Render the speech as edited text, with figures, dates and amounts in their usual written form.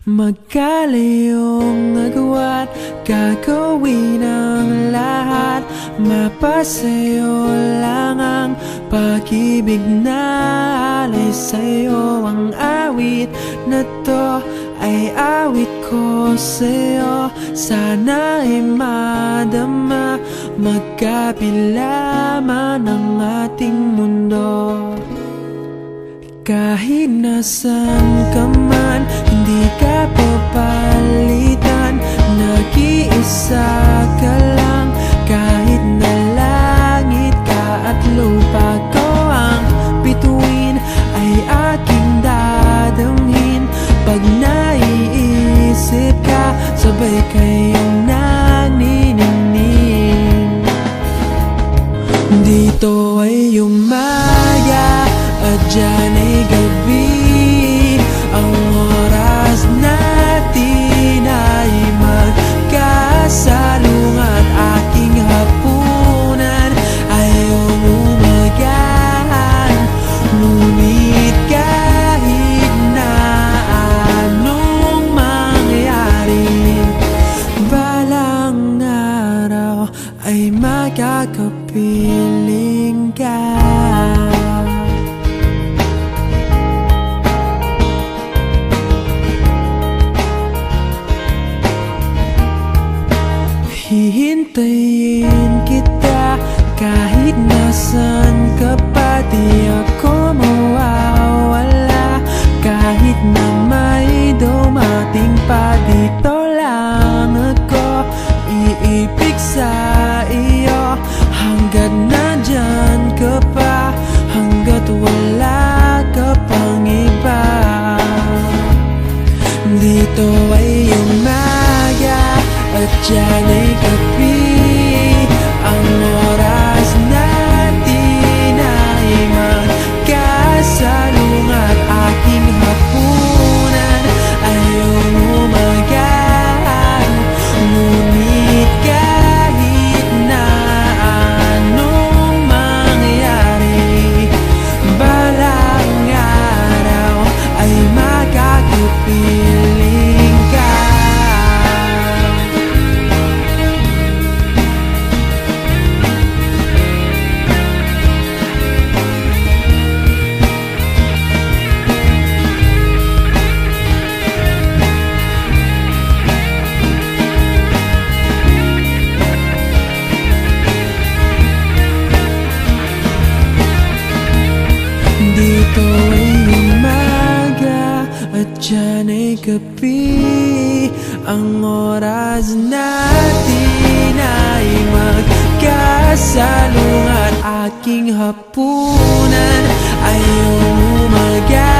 Magkalayong agwat, gagawin ang lahat. Mapasayo lang ang pag-ibig na alay sa'yo. Ang awit na to ay awit ko sa'yo. Sana ay madama, magkabila man ang ating mundo. Kahit nasan ka man, hindi ka papalitan. Nag-iisa ka lang, kahit na langit ka at lupa ko ang bituin, ay aking dadamhin. Pag naiisip ka, sabay kayong naniningning. Dito ay umaga at dyan ay gabi. Ang oras natin ay magkasalung at aking hapunan ay umumagahan. Ngunit kahit na anong mangyari, balang araw ay magkakapiling ka. Hihintayin kita kahit nasan ka pa. Di ako mawawala kahit na may dumating pa. Dito lang ako iibig sa iyo hanggat nandyan ka pa, hanggat wala ka pang iba. Dito ay umaga at dyan ay gabi. Ang oras natin ay magkasalung at aking hapunan ay umumagahan. Ngunit kahit na anong mangyari, balang araw ay magkakapiling ka. Dito ay umaga at dyan ay gabi. Ang oras natin ay magkasalung at aking hapunan ay umagahan.